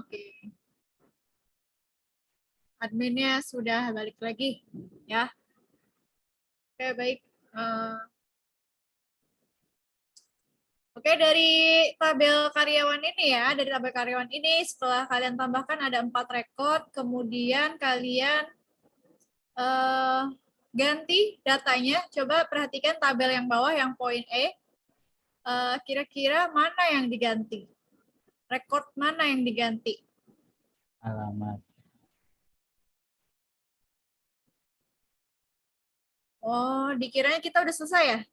Oke. Adminnya sudah balik lagi, ya. Oke, baik. Oke, dari tabel karyawan ini ya, dari tabel karyawan ini setelah kalian tambahkan ada 4 rekod, kemudian kalian ganti datanya. Coba perhatikan tabel yang bawah yang poin E. Kira-kira mana yang diganti? Rekod mana yang diganti? Alamat. Oh, dikiranya kita udah selesai ya?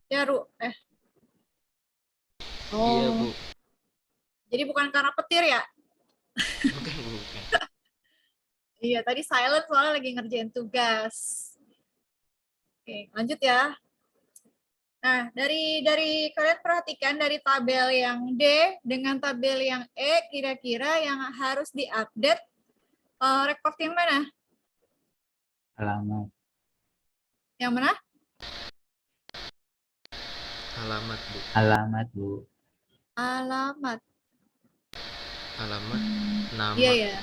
Ya, Ru. Oh. Iya, Bu. Jadi bukan karena petir ya? Bukan, bukan. Iya, tadi silent soalnya lagi ngerjain tugas. Oke, lanjut ya. Nah, dari kalian perhatikan dari tabel yang D dengan tabel yang E, kira-kira yang harus diupdate rekod yang mana? Alamat. Yang mana? Alamat, Bu. Alamat, Bu. Alamat. Alamat, nama. Iya, ya.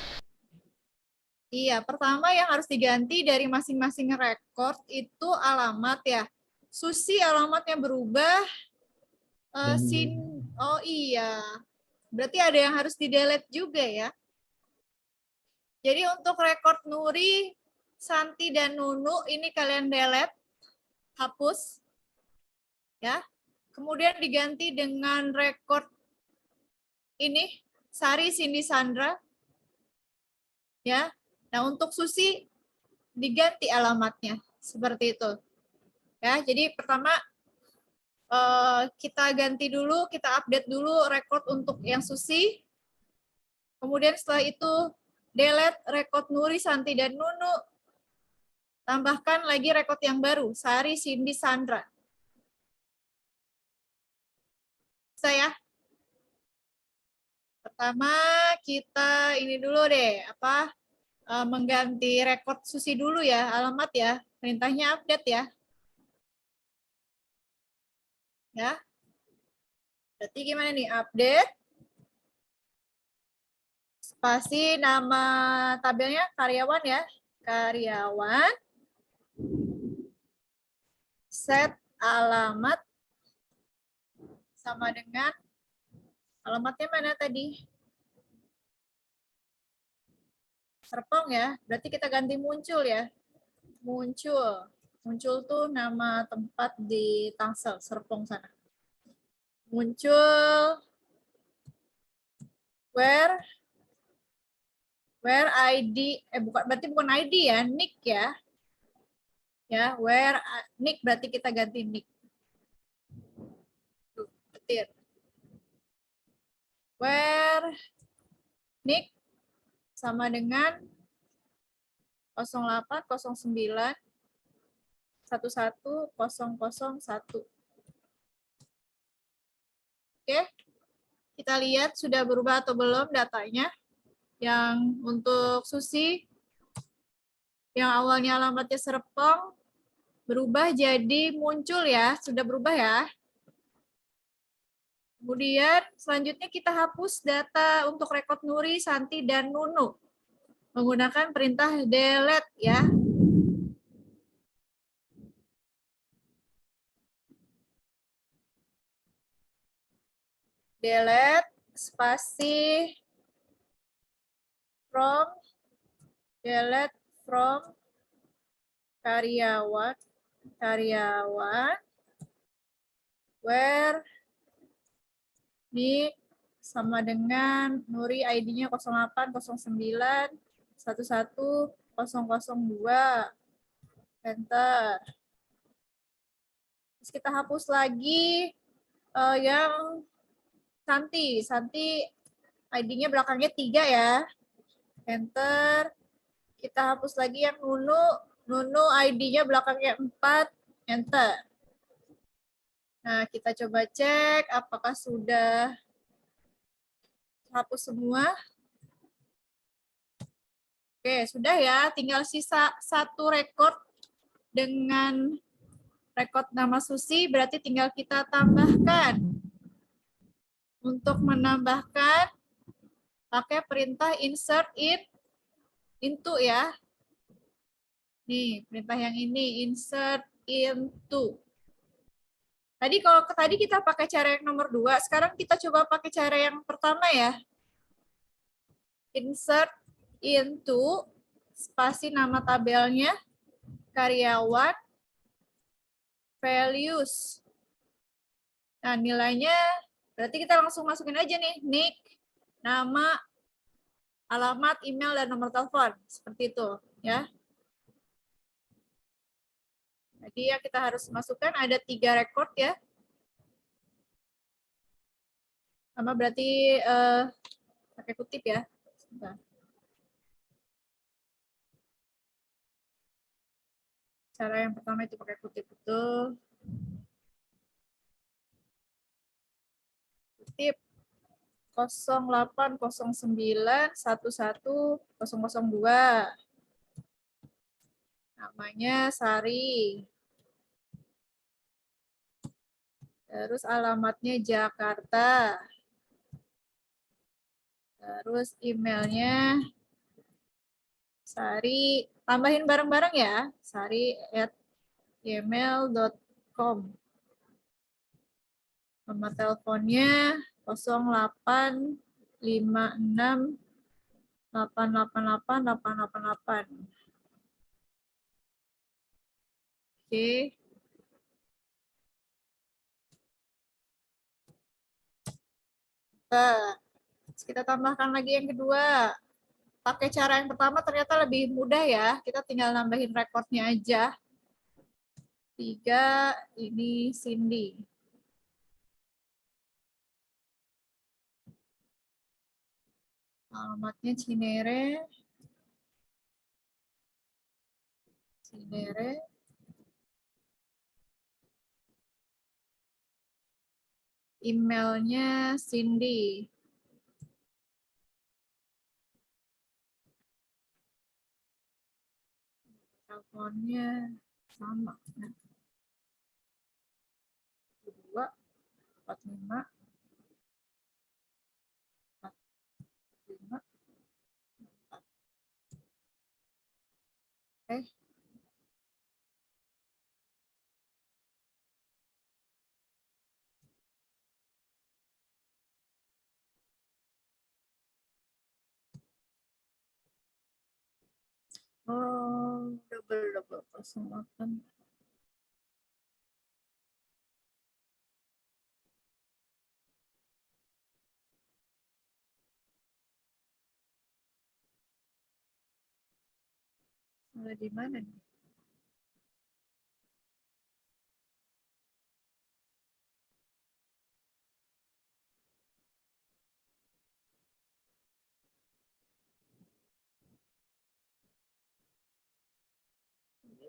Iya, pertama yang harus diganti dari masing-masing rekod itu alamat ya. Susi alamatnya berubah. Oh iya. Berarti ada yang harus di-delete juga ya. Jadi untuk rekod Nuri, Santi, dan Nunu ini kalian delete, hapus. Ya. Kemudian diganti dengan rekod ini, Sari, Cindy, Sandra. Ya. Nah, untuk Susi diganti alamatnya seperti itu. Ya, jadi pertama kita ganti dulu, kita update dulu rekod untuk yang Susi. Kemudian setelah itu delete rekod Nuri, Santi, dan Nunu. Tambahkan lagi rekod yang baru, Sari, Cindy, Sandra. Saya pertama kita ini dulu deh, mengganti rekod Susi dulu ya, alamat ya. Perintahnya update ya. Ya. Berarti gimana nih? Update. Spasi nama tabelnya karyawan ya. Karyawan. Set alamat sama dengan alamatnya mana tadi? Serpong ya. Berarti kita ganti muncul ya. Muncul. Muncul tuh nama tempat di Tangsel, Serpong sana. Muncul where ID, berarti bukan ID ya, nick ya. Ya, where nick berarti kita ganti nick. Tuh, petir. Where nick sama dengan 0809 11001. Oke, kita lihat sudah berubah atau belum datanya. Yang untuk Susi, yang awalnya alamatnya Serpong, berubah jadi muncul ya, sudah berubah ya. Kemudian selanjutnya kita hapus data untuk rekod Nuri, Santi, dan Nunu. Menggunakan perintah delete ya. Delete spasi from, delete from karyawan, where nick sama dengan Nuri ID-nya 0809 11002. Enter. Terus kita hapus lagi yang Santi. Santi ID-nya belakangnya 3 ya. Enter. Kita hapus lagi yang Nunu. Nunu ID-nya belakangnya 4. Enter. Nah, kita coba cek apakah sudah hapus semua. Oke, sudah ya. Tinggal sisa 1 rekod dengan rekod nama Susi, berarti tinggal kita tambahkan. untuk menambahkan pakai perintah insert into ya. Nih, perintah yang ini insert into. Tadi kita pakai cara yang nomor 2, sekarang kita coba pakai cara yang pertama ya. Insert into spasi nama tabelnya, karyawan, values. Nah, nilainya berarti kita langsung masukin aja nih, nick, nama, alamat, email, dan nomor telepon. Seperti itu ya. Jadi yang kita harus masukkan ada 3 record ya. Sama berarti pakai kutip ya. Sebentar. Cara yang pertama itu pakai kutip betul. Kutip 0809111002. Namanya Sari. Terus alamatnya Jakarta. Terus emailnya Sari, tambahin bareng-bareng ya, sari@gmail.com. Nomor teleponnya 0856888888. Oke. Kita tambahkan lagi yang kedua. Pakai cara yang pertama ternyata lebih mudah ya. Kita tinggal nambahin rekornya aja. 3, ini Cindy. Alamatnya Cinere. Emailnya Cindy. Teleponnya sama. 2, 45, 45. Oke. Oh, double 08. Ada di mana nih?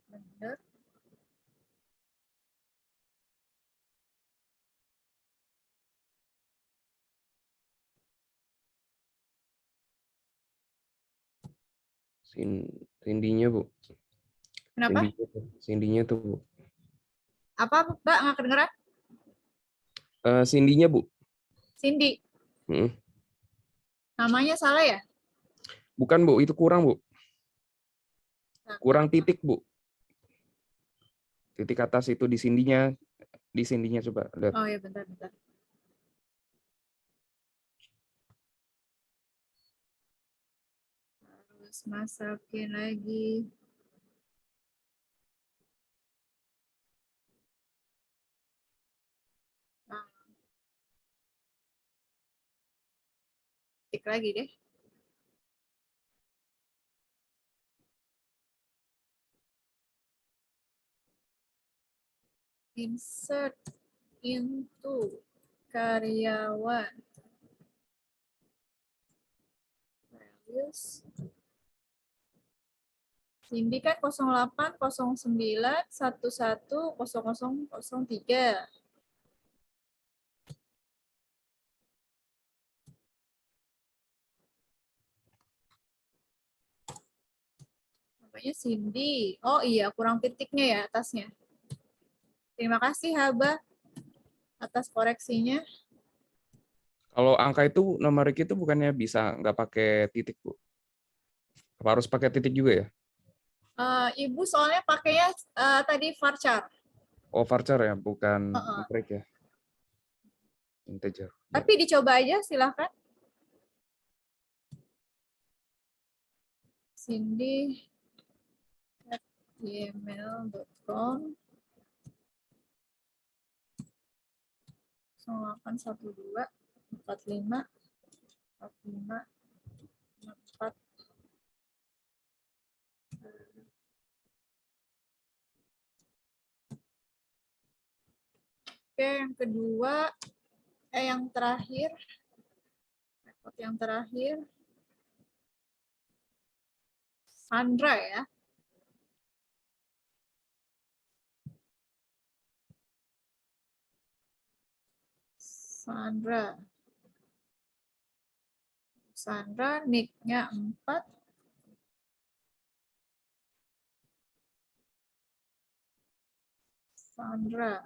Bener. Cindy-nya, Bu. Kenapa? Cindy-nya tuh, Bu. Apa, Mbak? Nggak kedengeran? Cindy-nya, Bu. Cindy. Hmm. Namanya salah ya? Bukan, Bu. Itu kurang, Bu. Kurang titik, Bu. Titik atas itu di Cindy-nya. Di Cindy-nya coba lihat. Oh ya, bentar. Harus masukin lagi. Nah. Tik lagi deh. Insert into karyawan. Values. Cindy kan 0809110003. Namanya Cindy. Oh iya, kurang titiknya ya atasnya. Terima kasih Haba atas koreksinya. Kalau angka itu numerik itu bukannya bisa nggak pakai titik, Bu? Apa harus pakai titik juga ya? Ibu soalnya pakainya tadi varchar. Oh, varchar ya, bukan Heeh. numerik ya. Integer. Tapi dicoba aja silahkan. Cindy@gmail.com 0812 45 45 4. Oke, yang kedua, yang terakhir, rekod yang terakhir, Sandra ya. Sandra, nick-nya 4. Sandra.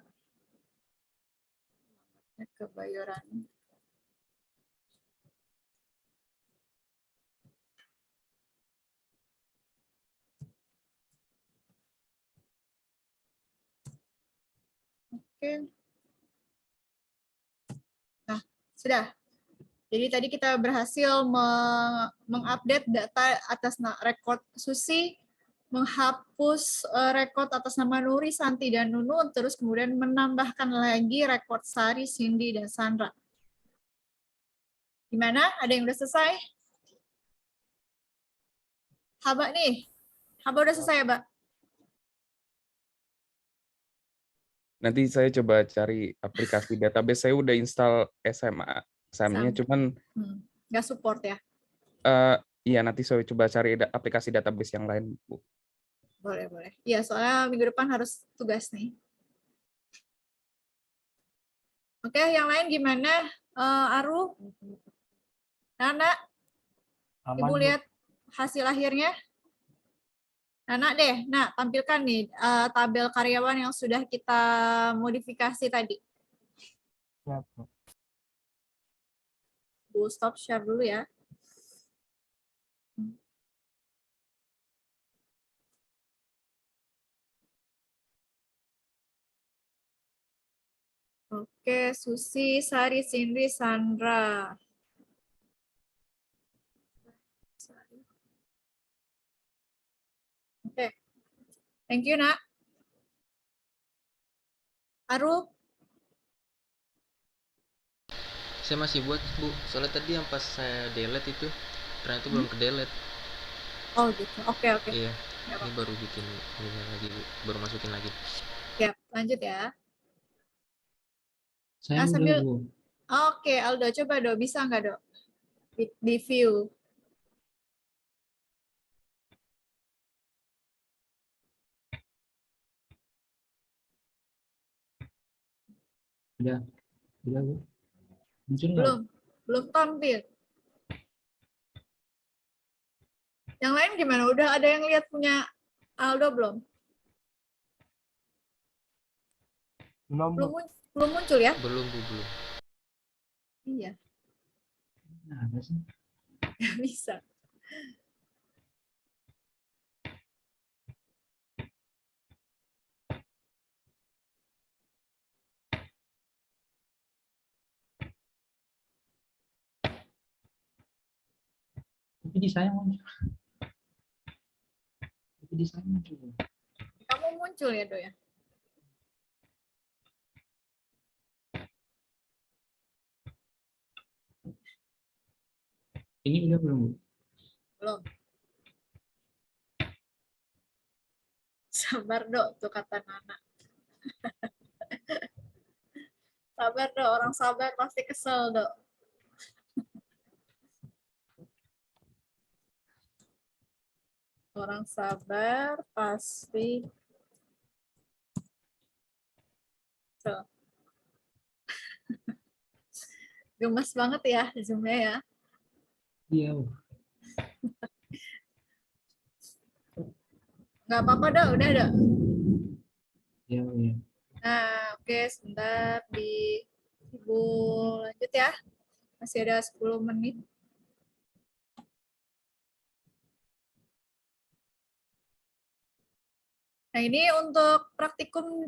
Kebayoran. Oke. Nah, sudah. Jadi tadi kita berhasil mengupdate data atas rekod Susi, menghapus rekod atas nama Nuri, Santi, dan Nunu, terus kemudian menambahkan lagi rekod Sari, Cindy, dan Sandra. Gimana? Ada yang udah selesai? Haba nih. Haba udah selesai ya, Mbak? Nanti saya coba cari aplikasi database. Saya udah install SM-nya, cuman nggak support ya? iya, nanti saya coba cari aplikasi database yang lain, Bu. Boleh, boleh. Iya, soalnya minggu depan harus tugas nih. Oke, yang lain gimana? Aru? Nana? Ibu lihat hasil akhirnya? Nana deh, nah tampilkan nih tabel karyawan yang sudah kita modifikasi tadi. Bu stop share dulu ya. Oke, Susi, Sari, Cindy, Sandra. Oke, thank you, Nak. Aru? Saya masih buat, Bu. Soalnya tadi yang pas saya delete itu ternyata belum ke delete. Oh gitu. Oke, oke. Iya. Ini baru bikin ini lagi, Bu. Baru masukin lagi. Siap, lanjut ya. Saya sambil udah, Bu. Oke, Aldo, coba Do, bisa nggak Do? Di view. Udah, Bu. Muncul nggak? Belum tampil. Yang lain gimana? Udah ada yang lihat punya Aldo belum? Belum muncul ya? Belum, Bu, belum. Iya, Nah, ada sih. nggak bisa. Tapi di saya muncul. Tapi di saya muncul. Kamu muncul ya, Do ya? Ini udah belum, Bu? Belum. Sabar, Do, tuh kata Nana. Sabar, Do. Orang sabar pasti kesel, Do. Orang sabar pasti kesel. Gemes banget ya Zoom-nya ya. Iya, Bu. Nggak apa-apa, Do. Udah, Do. Iya, iya. Nah, oke. Sebentar. Ibu lanjut ya. Masih ada 10 menit. Nah, ini untuk praktikum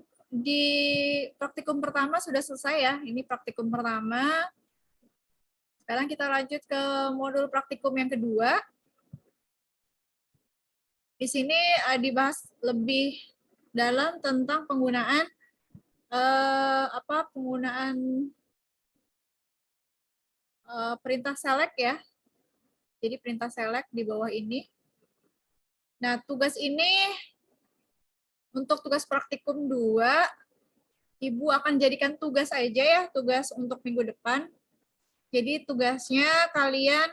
pertama sudah selesai ya. Ini praktikum pertama. Sekarang kita lanjut ke modul praktikum yang kedua. Di sini dibahas lebih dalam tentang penggunaan perintah select ya. Jadi perintah select di bawah ini. Nah, tugas ini untuk tugas praktikum 2, Ibu akan jadikan tugas aja ya, tugas untuk minggu depan. Jadi tugasnya kalian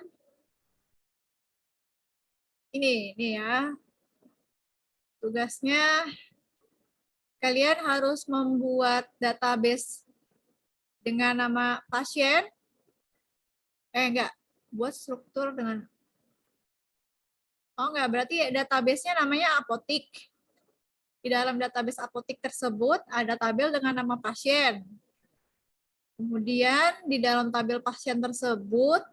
ini ya. Tugasnya kalian harus membuat database dengan nama pasien. Buat struktur dengan berarti database-nya namanya apotik. Di dalam database apotik tersebut ada tabel dengan nama pasien. Kemudian di dalam tabel pasien tersebut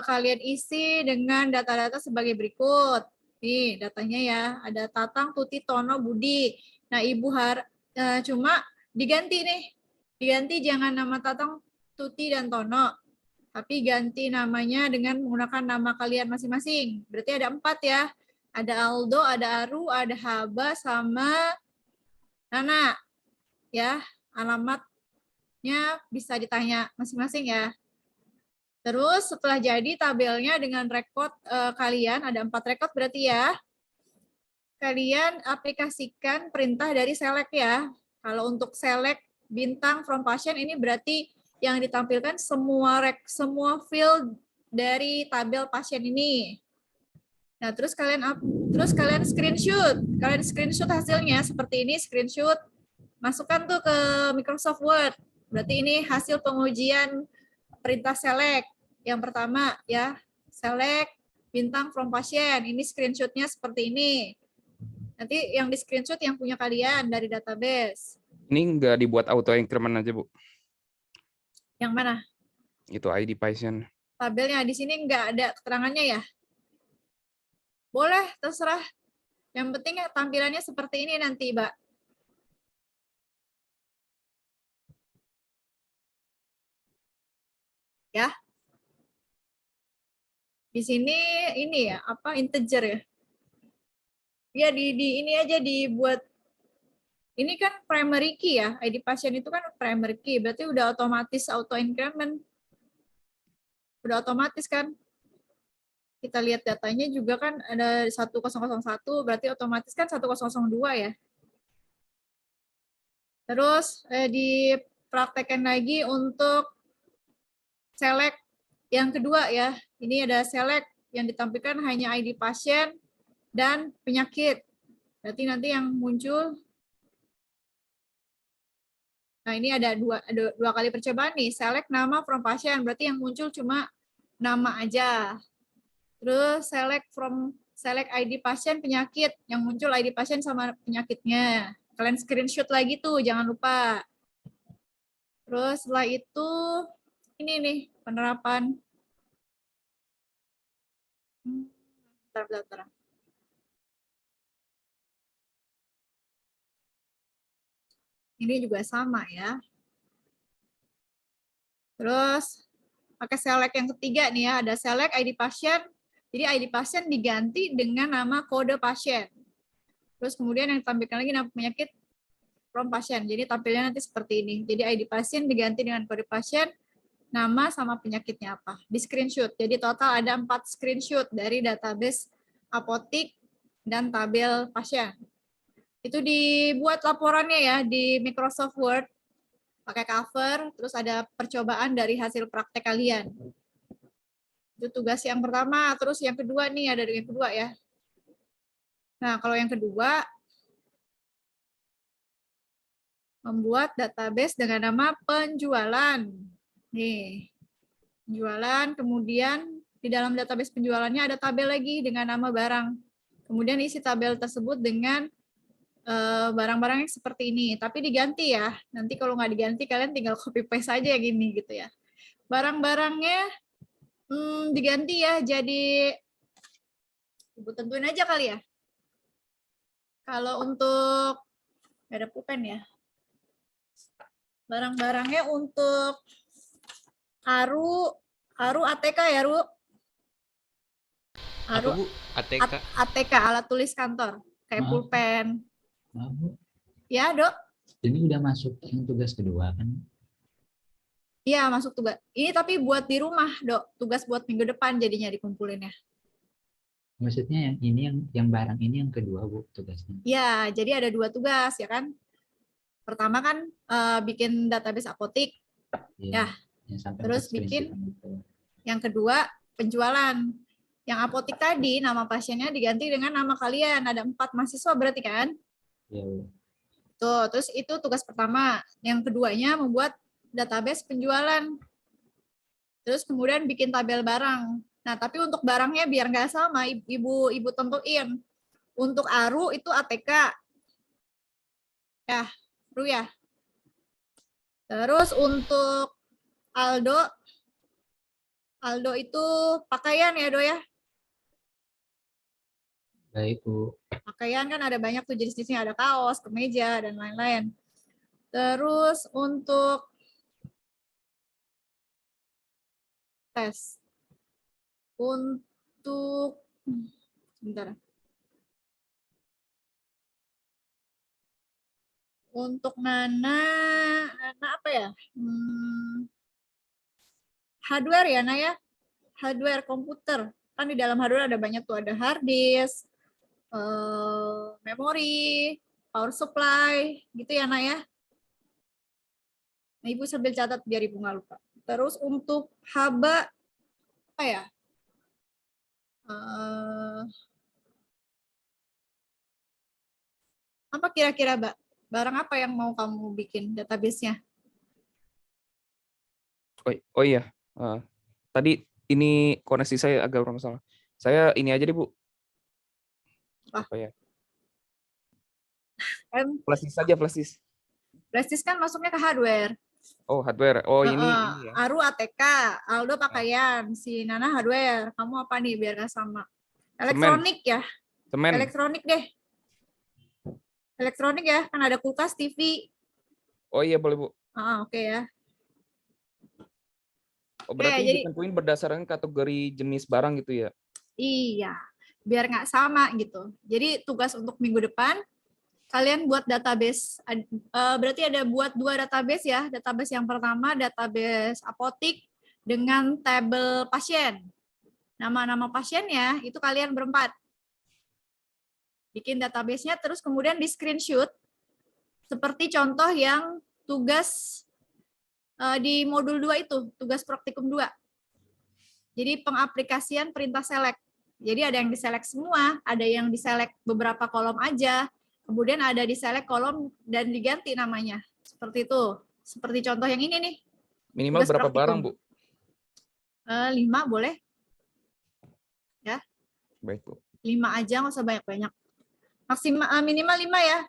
kalian isi dengan data-data sebagai berikut. Nih datanya ya, ada Tatang, Tuti, Tono, Budi. Nah Ibu cuma diganti nih, diganti jangan nama Tatang, Tuti, dan Tono. Tapi ganti namanya dengan menggunakan nama kalian masing-masing. Berarti ada 4 ya. Ada Aldo, ada Aru, ada Haba, sama Nana. Ya, alamatnya bisa ditanya masing-masing ya. Terus setelah jadi tabelnya dengan rekod kalian, ada 4 rekod berarti ya. Kalian aplikasikan perintah dari select ya. Kalau untuk select bintang from patient ini berarti yang ditampilkan semua field dari tabel pasien ini. Nah, terus kalian screenshot. Kalian screenshot hasilnya seperti ini, screenshot. Masukkan tuh ke Microsoft Word. Berarti ini hasil pengujian perintah select. Yang pertama ya, select bintang from patient. Ini screenshotnya seperti ini. Nanti yang di screenshot yang punya kalian dari database. Ini nggak dibuat auto increment aja, Bu? Yang mana? Itu ID pasien. Tabelnya di sini nggak ada keterangannya ya? Boleh, terserah. Yang penting ya tampilannya seperti ini nanti, Mbak. Ya. Di sini ini ya, integer ya. Ya di ini aja dibuat. Ini kan primary key ya, ID pasien itu kan primary key, berarti udah otomatis auto increment. Udah otomatis kan? Kita lihat datanya juga kan ada 1001, berarti otomatis kan 1002 ya. Terus dipraktekkan lagi untuk select yang kedua ya. Ini ada select yang ditampilkan hanya ID pasien dan penyakit. Berarti nanti yang muncul, nah ini ada dua kali percobaan nih, select nama from pasien, berarti yang muncul cuma nama aja. Terus select ID pasien penyakit, yang muncul ID pasien sama penyakitnya. Kalian screenshot lagi tuh, jangan lupa. Terus setelah itu, ini nih penerapan. Bentar. Ini juga sama ya. Terus pakai select yang ketiga nih ya, ada select ID pasien. Jadi ID pasien diganti dengan nama kode pasien. Terus kemudian yang ditampilkan lagi nama penyakit from pasien. Jadi tampilnya nanti seperti ini. Jadi ID pasien diganti dengan kode pasien, nama sama penyakitnya apa. Di screenshot. Jadi total ada 4 screenshot dari database apotik dan tabel pasien. Itu dibuat laporannya ya di Microsoft Word. Pakai cover, terus ada percobaan dari hasil praktek kalian. Itu tugas yang pertama, terus yang kedua nih, ada yang kedua ya. Nah, kalau yang kedua, membuat database dengan nama penjualan. Nih, penjualan, kemudian di dalam database penjualannya ada tabel lagi dengan nama barang. Kemudian isi tabel tersebut dengan barang-barang yang seperti ini, tapi diganti ya. Nanti kalau nggak diganti, kalian tinggal copy paste saja yang ini gitu ya. barang-barangnya diganti ya, jadi Ibu tentuin aja kali ya. Kalau untuk ada pulpen ya. Barang-barangnya untuk Aru ATK ya, Ru? Apa Bu? ATK. ATK, alat tulis kantor. Kayak Maaf. pulpen. Maaf, Bu. Ya, Dok? Ini udah masuk yang tugas kedua kan? Iya, masuk tugas. Ini tapi buat di rumah, Dok. Tugas buat minggu depan jadinya dikumpulinnya. Maksudnya yang ini yang barang ini yang kedua, Bu, tugasnya. Ya, jadi ada 2 tugas ya kan. Pertama kan bikin database apotik. Iya. Ya. Yang sampai Terus 4 bikin screenshot itu. yang kedua penjualan. Yang apotik tadi nama pasiennya diganti dengan nama kalian. Ada 4 mahasiswa berarti kan? Iya, Bu. Tuh, terus itu tugas pertama. Yang keduanya membuat database penjualan. Terus kemudian bikin tabel barang. Nah, tapi untuk barangnya biar nggak sama, ibu tentuin. Untuk Aru itu ATK. Ya, Ru ya. Terus untuk Aldo itu pakaian ya, Do ya. Baik, Bu. Pakaian kan ada banyak tuh jenis-jenisnya, ada kaos, kemeja, dan lain-lain. Terus untuk tes. Untuk sebentar. Untuk Nana apa ya? Hardware ya, Naya? Hardware komputer. Kan di dalam hardware ada banyak tuh, ada hard disk, memori, power supply, gitu ya, Naya? Nah, Ibu sambil catat biar Ibu nggak lupa. Terus untuk haba, apa ya? Apa kira-kira, Mbak? Barang apa yang mau kamu bikin database-nya? Oh iya, tadi ini koneksi saya agak bermasalah. Saya ini aja deh, Bu. Apa ya? Flash disk saja, flash disk. Flash disk kan masuknya ke hardware. Oh, hardware. Oh, ini ya. Aru ATK, Aldo pakaian, si Nana hardware. Kamu apa nih biar nggak sama? Elektronik ya? Semen. Elektronik deh. Elektronik ya, kan ada kulkas, TV. Oh iya, boleh, Bu. Oke ya. Oh, berarti jadi ditentuin berdasarkan kategori jenis barang gitu ya? Iya, biar nggak sama gitu. Jadi tugas untuk minggu depan, kalian buat database. Berarti ada buat 2 database ya. Database yang pertama, database apotik dengan tabel pasien. Nama-nama pasiennya itu kalian berempat. Bikin database-nya, terus kemudian di screenshot. Seperti contoh yang tugas di modul 2 itu, tugas praktikum 2. Jadi pengaplikasian perintah select. Jadi ada yang diselect semua, ada yang diselect beberapa kolom aja, kemudian ada diselect kolom dan diganti namanya. Seperti itu. Seperti contoh yang ini nih. Minimal berapa barang, Bu? 5 boleh. Ya. Baik, Bu. 5 aja, nggak usah banyak-banyak. Minimal 5 ya.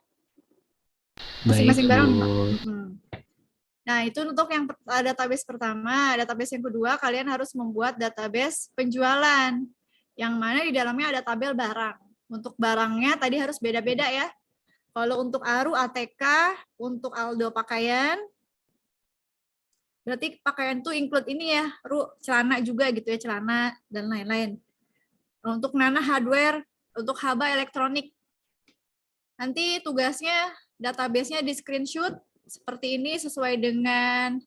Baik, Masing-masing barang 5. Bu. Nah, itu untuk yang database pertama. Database yang kedua, kalian harus membuat database penjualan. Yang mana di dalamnya ada tabel barang. Untuk barangnya tadi harus beda-beda ya. Kalau untuk Aru ATK, untuk Aldo pakaian, berarti pakaian itu include ini ya, Ru, celana juga gitu ya, celana dan lain-lain. Untuk Nana hardware, untuk Haba elektronik. Nanti tugasnya, database-nya di screenshot, seperti ini sesuai dengan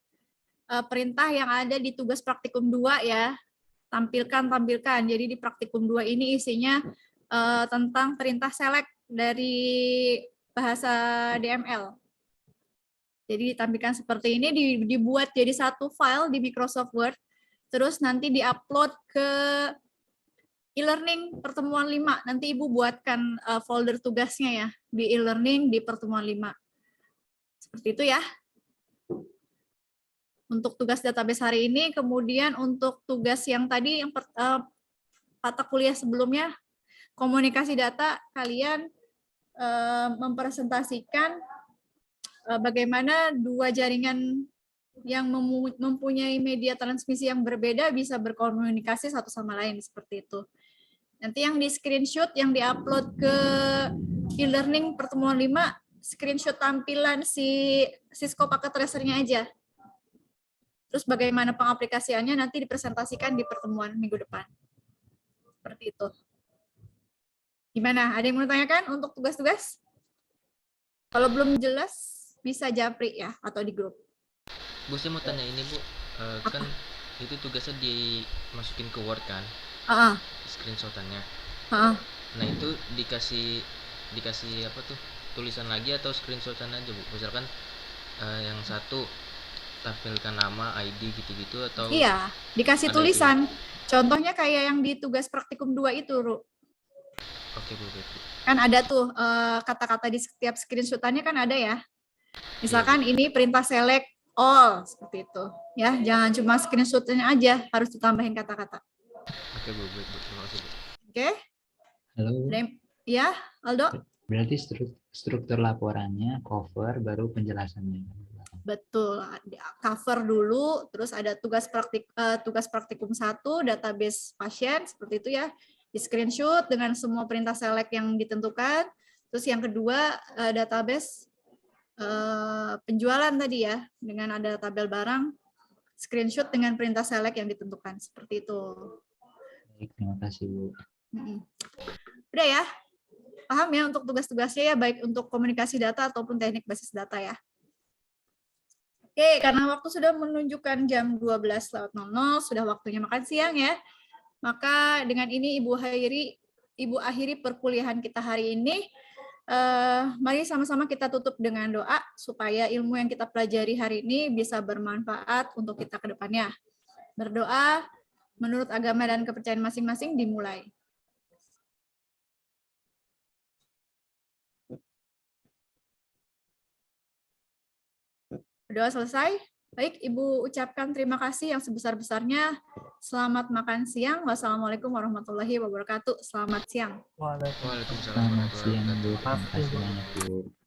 perintah yang ada di tugas praktikum 2 ya. Tampilkan. Jadi di praktikum 2 ini isinya tentang perintah select dari bahasa DML. Jadi ditampilkan seperti ini, dibuat jadi satu file di Microsoft Word, terus nanti diupload ke e-learning pertemuan 5. Nanti Ibu buatkan folder tugasnya ya, di e-learning di pertemuan 5. Seperti itu ya. Untuk tugas database hari ini, kemudian untuk tugas yang tadi, yang mata kuliah sebelumnya, komunikasi data, kalian mempresentasikan bagaimana 2 jaringan yang mempunyai media transmisi yang berbeda bisa berkomunikasi satu sama lain seperti itu. Nanti yang di screenshot, yang diupload ke e-learning pertemuan 5, screenshot tampilan si Cisco Packet Tracer-nya aja. Terus bagaimana pengaplikasiannya nanti dipresentasikan di pertemuan minggu depan. Seperti itu. Gimana? Ada yang mau tanyakan untuk tugas-tugas? Kalau belum jelas, bisa japri ya, atau di grup. Bu, saya mau tanya ini, Bu. Kan itu tugasnya dimasukin ke Word kan? Screenshotannya. Nah, itu dikasih apa tuh? Tulisan lagi atau screenshotan aja, Bu? Misalkan yang satu tampilkan nama, ID gitu-gitu atau Iya, dikasih tulisan. Contohnya kayak yang di tugas praktikum 2 itu, Ru. Oke, Bu, baik, Bu. Kan ada tuh kata-kata di setiap screenshotannya kan ada ya. Misalkan ini perintah select all seperti itu ya, jangan cuma screenshotnya aja, harus ditambahin kata-kata. Oke, Bu, baik, Bu. Terima kasih, Bu. Oke. Halo. Ya, Aldo. Berarti struktur laporannya cover baru penjelasannya. Betul, cover dulu, terus ada tugas praktikum 1, database pasien seperti itu ya, di screenshot dengan semua perintah select yang ditentukan. Terus yang kedua database penjualan tadi ya, dengan ada tabel barang, screenshot dengan perintah select yang ditentukan seperti itu. Baik, terima kasih, Bu. Udah ya, paham ya untuk tugas-tugasnya ya, baik untuk komunikasi data ataupun teknik basis data ya. Oke, karena waktu sudah menunjukkan jam 12.00, sudah waktunya makan siang ya. Maka dengan ini Ibu akhiri perkuliahan kita hari ini. Mari sama-sama kita tutup dengan doa supaya ilmu yang kita pelajari hari ini bisa bermanfaat untuk kita ke depannya. Berdoa menurut agama dan kepercayaan masing-masing dimulai. Berdoa selesai. Baik, Ibu ucapkan terima kasih yang sebesar-besarnya. Selamat makan siang. Wassalamualaikum warahmatullahi wabarakatuh. Selamat siang. Waalaikumsalam Selamat warahmatullahi siang, Bu. wabarakatuh. Terima kasih banyak, Bu.